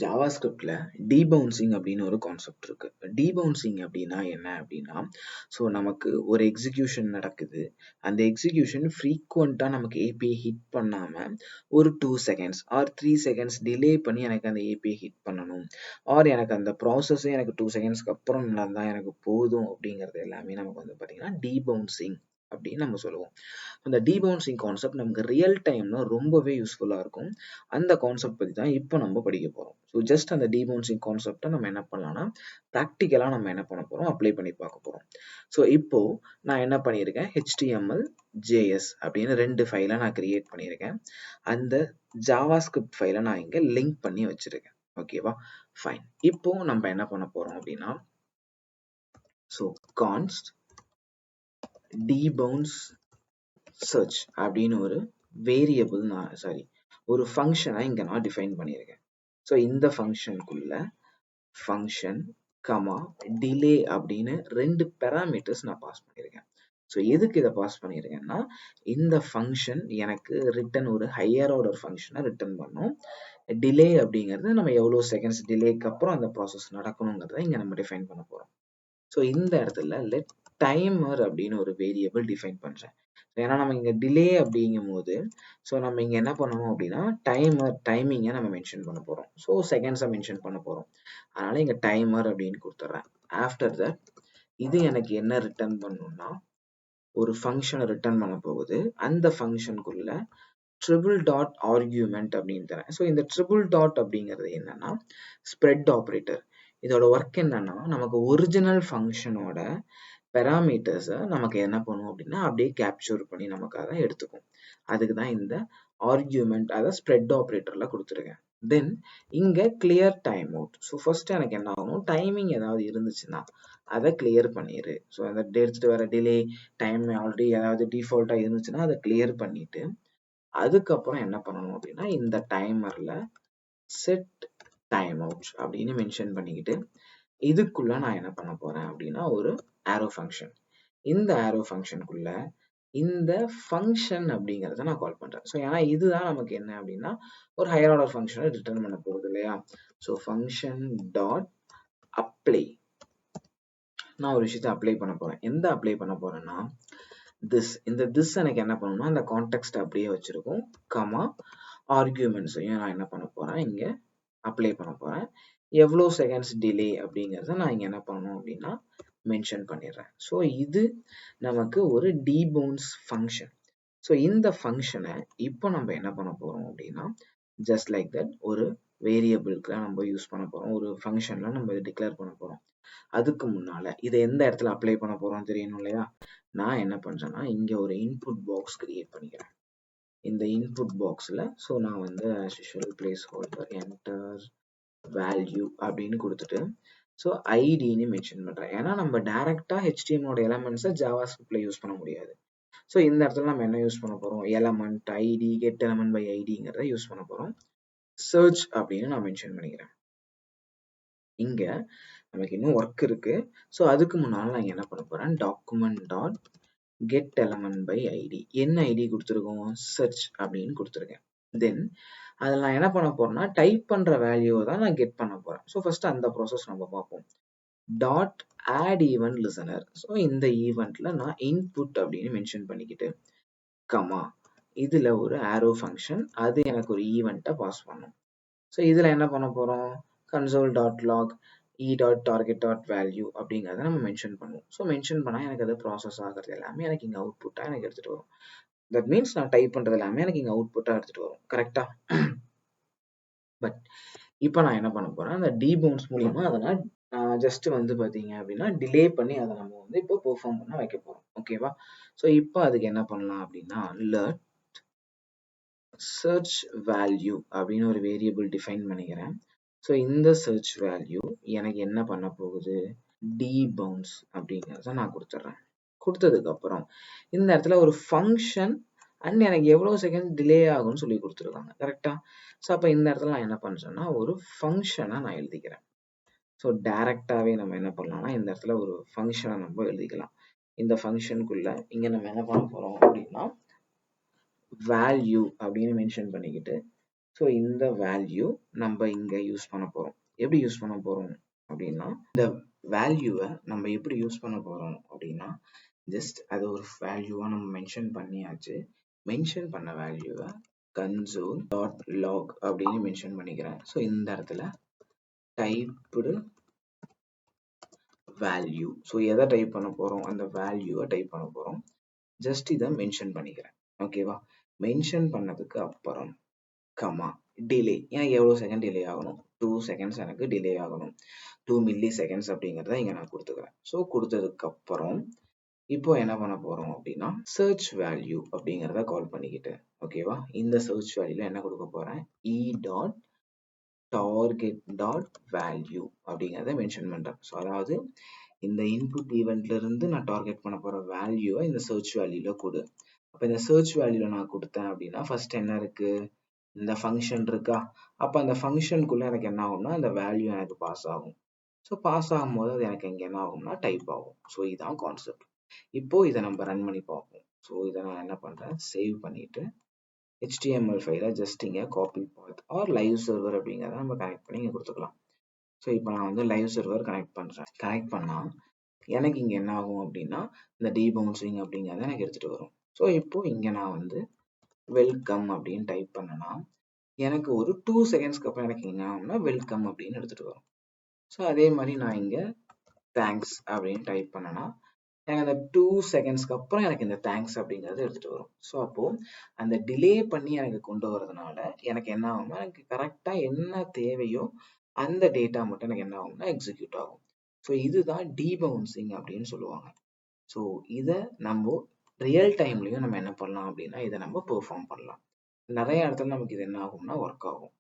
ஜாவாஸ்கிரிப்ட்ல டீபவுன்சிங் அப்படின்னு ஒரு கான்செப்ட் இருக்கு. டீபவுன்சிங் அப்படின்னா என்ன அப்படின்னா, ஸோ நமக்கு ஒரு எக்ஸிக்யூஷன் நடக்குது. அந்த எக்ஸிக்யூஷன் ஃப்ரீக்வெண்ட்டாக நமக்கு ஏபிஐ ஹிட் பண்ணாமல் ஒரு 2 செகண்ட்ஸ் ஆர் 3 செகண்ட்ஸ் டிலே பண்ணி எனக்கு அந்த ஏபிஐ ஹிட் பண்ணணும், ஆர் எனக்கு அந்த ப்ராசஸே எனக்கு 2 செகண்ட்ஸ்க்கு அப்புறம் நடந்தால் எனக்கு போதும் அப்படிங்கிறது எல்லாமே நமக்கு வந்து பார்த்தீங்கன்னா டீபவுன்சிங் அப்படின்னு நம்ம சொல்லுவோம். அந்த டீபவுன்சிங் கான்செப்ட் நமக்கு ரியல் டைம்ல ரொம்பவே யூஸ்ஃபுல்லாக இருக்கும். அந்த கான்செப்ட் பற்றி தான் இப்போ நம்ம படிக்க போகிறோம். ஸோ ஜஸ்ட் அந்த டீபவுன்சிங் கான்செப்டை நம்ம என்ன பண்ணலாம்னா ப்ராக்டிக்கலாக நம்ம என்ன பண்ண போகிறோம், அப்ளை பண்ணி பார்க்க போகிறோம். ஸோ இப்போ நான் என்ன பண்ணியிருக்கேன், HTML JS அப்படின்னு 2 ஃபைலை நான் கிரியேட் பண்ணியிருக்கேன். அந்த ஜாவாஸ்கிரிப்ட் ஃபைலை நான் இங்கே லிங்க் பண்ணி வச்சிருக்கேன். ஓகேவா, ஃபைன். இப்போ நம்ம என்ன பண்ண போகிறோம் அப்படின்னா, ஸோ கான்ஸ்ட் டீபவுன்ஸ் சர்ச் அப்படின்னு ஒரு வேரியபிள் ஒரு ஃபங்க்ஷனை இங்கே நான் டிஃபைன் பண்ணியிருக்கேன். ஸோ இந்த ஃபங்க்ஷனுக்குள்ள ஃபங்க்ஷன் கமா டிலே அப்படின்னு 2 பேராமீட்டர்ஸ் நான் பாஸ் பண்ணியிருக்கேன். ஸோ எதுக்கு இதை பாஸ் பண்ணியிருக்கேன்னா, இந்த ஃபங்க்ஷன் எனக்கு ரிட்டன் ஒரு ஹையர் ஆர்டர் ஃபங்க்ஷனை ரிட்டன் பண்ணும். டிலே அப்படிங்கிறது நம்ம எவ்வளோ செகண்ட்ஸ் டிலேக்கு அப்புறம் அந்த ப்ராசஸ் நடக்கணுங்கிறத இங்கே நம்ம டிஃபைன் பண்ண போகிறோம். ஸோ இந்த இடத்துல லெட் டைமர் அப்படின்னு ஒரு வேரியபிள் டிஃபைன் பண்ணுறேன். ஏன்னா நம்ம இங்கே டிலே அப்படிங்கும் போது ஸோ நம்ம இங்கே என்ன பண்ணணும் அப்படின்னா டைமிங்கை நம்ம மென்ஷன் பண்ண போகிறோம். ஸோ செகண்ட்ஸை மென்ஷன் பண்ண போகிறோம். அதனால் இங்கே டைமர் அப்படின்னு கொடுத்துட்றேன். ஆஃப்டர் தட் இது எனக்கு என்ன ரிட்டர்ன் பண்ணணும்னா, ஒரு ஃபங்க்ஷனை ரிட்டர்ன் பண்ண போகுது. அந்த ஃபங்க்ஷனுக்குள்ள ட்ரிபிள் டாட் ஆர்கியூமெண்ட் அப்படின்னு தரேன். ஸோ இந்த ட்ரிபிள் டாட் அப்படிங்கிறது என்னன்னா ஸ்ப்ரெட் ஆப்ரேட்டர். இதோட ஒர்க் என்னன்னா, நமக்கு ஒரிஜினல் ஃபங்க்ஷனோட பெராமீட்டர்ஸை நமக்கு என்ன பண்ணும் அப்படின்னா அப்படியே கேப்சர் பண்ணி நமக்காக எடுத்துக்கும். அதுக்கு தான் இந்த ஆர்கியூமெண்ட் அதை ஸ்ப்ரெட் ஆப்ரேட்டரில் கொடுத்துருக்கேன். தென் இங்கே clear time out. So first எனக்கு என்ன ஆகணும், டைமிங் ஏதாவது இருந்துச்சுன்னா அதை கிளியர் பண்ணிடு. ஸோ அந்த எடுத்துகிட்டு வர டிலே டைம் ஆல்ரெடி ஏதாவது டிஃபால்ட்டாக இருந்துச்சுன்னா அதை கிளியர் பண்ணிட்டு அதுக்கப்புறம் என்ன பண்ணணும் அப்படின்னா இந்த டைமரில் செட் டைம் அவுட் அப்படின்னு மென்ஷன் பண்ணிக்கிட்டு இதுக்குள்ள நான் என்ன பண்ண போறேன் அப்படின்னா ஒரு ஆரோ ஃபங்க்ஷன். இந்த ஆரோ ஃபங்க்ஷனுக்குள்ள இந்த ஃபங்க்ஷன் அப்படிங்கிறத நான் கால் பண்றேன். ஸோ ஏன்னா இதுதான் நமக்கு என்ன அப்படின்னா ஒரு ஹையர் ஆர்டர் ஃபங்க்ஷனை ரிட்டர்ன் பண்ண போகுது இல்லையா. ஸோ ஃபங்க்ஷன் டாட் அப்ளை, நான் ஒரு விஷயத்தை அப்ளை பண்ண போறேன். எந்த அப்ளை பண்ண போறேன்னா இந்த திஸ் எனக்கு என்ன பண்ணணும்னா அந்த கான்டெக்ட் அப்படியே வச்சிருக்கும், கமா ஆர்கியூமெண்ட்ஸையும் நான் என்ன பண்ண போறேன் இங்கே அப்ளை பண்ண போறேன். எவ்வளோ செகண்ட்ஸ் டிலே அப்படிங்கிறத நான் இங்கே என்ன பண்ணணும் அப்படின்னா மென்ஷன் பண்ணிடுறேன். ஸோ இது நமக்கு ஒரு டீபவுன்ஸ் ஃபங்க்ஷன். ஸோ இந்த ஃபங்க்ஷனை இப்போ நம்ம என்ன பண்ண போகிறோம் அப்படின்னா ஜஸ்ட் லைக் தட் ஒரு வேரியபிளுக்கு நம்ம யூஸ் பண்ண போகிறோம், ஒரு ஃபங்க்ஷனில் நம்ம இதை டிக்ளேர் பண்ண போகிறோம். அதுக்கு முன்னால் இதை எந்த இடத்துல அப்ளை பண்ண போகிறோம் தெரியணும் இல்லையா. நான் என்ன பண்ணுறேன்னா இங்கே ஒரு இன்புட் பாக்ஸ் கிரியேட் பண்ணிக்கிறேன். இந்த இன்புட் பாக்ஸில் ஸோ நான் வந்து as usual place holder enter value அப்படின்னு கொடுத்துட்டு ஸோ ஐடின்னு மென்ஷன் பண்ணுறேன். ஏன்னா நம்ம டேரெக்டாக HTML எலமெண்ட்ஸை ஜாவாஸ்கிரிப்டில் யூஸ் பண்ண முடியாது. ஸோ இந்த இடத்துல நம்ம என்ன யூஸ் பண்ண போகிறோம், element ID get element by ஐடிங்கிறத யூஸ் பண்ண போகிறோம். சர்ச் அப்படின்னு நான் மென்ஷன் பண்ணிக்கிறேன். இங்கே நமக்கு இன்னும் ஒர்க் இருக்கு. ஸோ அதுக்கு முன்னால் நான் என்ன பண்ண போகிறேன், document dot get element by ID, என்ன ஐடி கொடுத்துருக்கோம், சர்ச் அப்படின்னு கொடுத்துருக்கேன். தென் அதில் நான் என்ன பண்ண போறேன்னா டைப் பண்ற வேல்யூவை தான் நான் கெட் பண்ண போறேன். ஸோ ஃபர்ஸ்ட் அந்த ப்ராசஸ் நம்ம பார்ப்போம். Dot add event listener. So இந்த ஈவெண்ட்ல நான் இன்புட் அப்படின்னு மென்ஷன் பண்ணிக்கிட்டு கமா இதுல ஒரு ஆரோ ஃபங்க்ஷன், அது எனக்கு ஒரு ஈவெண்ட்டை பாஸ் பண்ணும். ஸோ இதுல என்ன பண்ண போறோம், கன்சோல் டாட் லாக் இ டாட் டார்கெட் டாட் வேல்யூ அப்படிங்கிறத நம்ம மென்ஷன் பண்ணுவோம். ஸோ மென்ஷன் பண்ணால் எனக்கு அது ப்ராசஸ் ஆகிறது எல்லாமே எனக்கு இங்கே அவுட்புட்டாக எனக்கு எடுத்துகிட்டு வரும். தட் மீன்ஸ் நான் டைப் பண்ணுறது எல்லாமே எனக்கு இங்கே அவுட்புட்டாக எடுத்துகிட்டு வரும். கரெக்டாக? பட் இப்போ நான் என்ன பண்ண போகிறேன், அந்த டீபவுன்ஸ் மூலிமா அதை நான் ஜஸ்ட் வந்து பார்த்தீங்க அப்படின்னா டிலே பண்ணி அதை நம்ம வந்து இப்போ பெர்ஃபார்ம் பண்ண வைக்க போகிறோம். ஓகேவா. ஸோ இப்போ அதுக்கு என்ன பண்ணலாம் அப்படின்னா லெட் சர்ச் வேல்யூ அப்படின்னு ஒரு வேரியபிள் டிஃபைன் பண்ணிக்கிறேன். ஸோ இந்த சர்ச் வேல்யூ எனக்கு என்ன பண்ண போகுது, டீபவுன்ஸ் அப்படிங்கிறத நான் கொடுத்துட்றேன். கொடுத்ததுக்கப்புறம் இந்த இடத்துல ஒரு ஃபங்க்ஷன் அண்ட் எனக்கு எவ்வளோ செகண்ட் டிலே ஆகும்னு சொல்லி கொடுத்துருக்காங்க. கரெக்டாக. ஸோ அப்போ இந்த இடத்துல நான் என்ன பண்ணுறேன்னா ஒரு ஃபங்க்ஷனை நான் எழுதிக்கிறேன். ஸோ டைரெக்டாகவே நம்ம என்ன பண்ணலாம்னா இந்த இடத்துல ஒரு ஃபங்க்ஷனை நம்ம எழுதிக்கலாம். இந்த ஃபங்க்ஷனுக்குள்ள இங்கே நம்ம என்ன பண்ண போகிறோம் அப்படின்னா வேல்யூ அப்படின்னு மென்ஷன் பண்ணிக்கிட்டு ஸோ இந்த வேல்யூ நம்ம இங்கே யூஸ் பண்ண போகிறோம். எப்படி யூஸ் பண்ண போகிறோம் அப்படின்னா, இந்த வேல்யூவை நம்ம எப்படி யூஸ் பண்ண போகிறோம் அப்படின்னா, ஜஸ்ட் அது ஒரு வேல்யூவாக நம்ம மென்ஷன் பண்ணியாச்சு. மென்ஷன் பண்ண வேல்யூவை console.log அப்படின்னு மென்ஷன் பண்ணிக்கிறேன். ஸோ இந்த இடத்துல டைப்டு வேல்யூ, ஸோ எதை டைப் பண்ண போகிறோம், அந்த வேல்யூவை டைப் பண்ண போகிறோம். ஜஸ்ட் இதை மென்ஷன் பண்ணிக்கிறேன். ஓகேவா? மென்ஷன் பண்ணதுக்கு அப்புறம் கமா டிலே, ஏன் எவ்வளோ செகண்ட் டிலே ஆகணும், 2 செகண்ட்ஸ் எனக்கு டிலே ஆகணும், 2 மில்லி செகண்ட்ஸ் அப்படிங்கிறத இங்கே நான் கொடுத்துக்கிறேன். ஸோ கொடுத்ததுக்கு அப்புறம் இப்போ என்ன பண்ண போறோம் அப்படின்னா, சர்ச் வேல்யூ அப்படிங்கிறத கால் பண்ணிக்கிட்டு, ஓகேவா, இந்த சர்ச் வேல்யூல என்ன கொடுக்க போறேன், e dot target dot value அப்படிங்கிறத மென்ஷன் பண்றேன். ஸோ அதாவது இந்த இன்புட் ஈவெண்ட்ல இருந்து நான் டார்கெட் பண்ண போற வேல்யூவை இந்த சர்ச் வேல்யூல கொடு. அப்போ இந்த சர்ச் வேல்யூல நான் கொடுத்தேன் அப்படின்னா ஃபர்ஸ்ட் என்ன இருக்கு, இந்த ஃபங்க்ஷன் இருக்கா. அப்போ அந்த ஃபங்க்ஷனுக்குள்ள எனக்கு என்ன ஆகும்னா அந்த வேல்யூ எனக்கு பாஸ் ஆகும். ஸோ பாஸ் ஆகும்போது அது எனக்கு இங்கே என்ன ஆகும்னா டைப் ஆகும். ஸோ இதுதான் கான்செப்ட். இப்போ இதை நம்ம ரன் பண்ணி பார்ப்போம். ஸோ இதை நான் என்ன பண்றேன், சேவ் பண்ணிட்டு HTML ஃபைலை ஜஸ்ட் இங்கே காப்பி பாத் ஆர் லைவ் சர்வர் அப்படிங்கிறத நம்ம கனெக்ட் பண்ணி இங்கே கொடுத்துக்கலாம். ஸோ இப்போ நான் வந்து லைவ் சர்வர் கனெக்ட் பண்ணுறேன். கனெக்ட் பண்ணால் எனக்கு இங்கே என்ன ஆகும் அப்படின்னா இந்த டீபவுன்சிங் அப்படிங்கிறத எனக்கு எடுத்துகிட்டு வரும். ஸோ இப்போ இங்கே நான் வந்து வெல்கம் அப்படின்னு டைப் பண்ணனா எனக்கு ஒரு 2 செகண்ட்ஸ்க்கு அப்புறம் எனக்கு என்ன ஆகும்னா வெல்கம் அப்படின்னு எடுத்துகிட்டு வரும். ஸோ அதே மாதிரி நான் இங்கே தேங்க்ஸ் அப்படின்னு டைப் பண்ணனா எனக்கு அந்த 2 செகண்ட்ஸ்க்கு அப்புறம் எனக்கு இந்த தேங்க்ஸ் அப்படிங்கிறது எடுத்துகிட்டு வரும். ஸோ அப்போது அந்த டிலே பண்ணி எனக்கு கொண்டு வரதுனால எனக்கு என்ன ஆகும்னா எனக்கு கரெக்டாக என்ன தேவையோ அந்த டேட்டா மட்டும் எனக்கு என்ன ஆகும்னா எக்ஸிக்யூட் ஆகும். ஸோ இதுதான் டீபவுன்சிங் அப்படின்னு சொல்லுவாங்க. ஸோ இதை நம்ம ரியல் டைம்லையும் நம்ம என்ன பண்ணலாம் அப்படின்னா இதை நம்ம பெர்ஃபார்ம் பண்ணலாம். நிறைய இடத்துல நமக்கு இது என்ன ஆகும்னா ஒர்க் ஆகும்.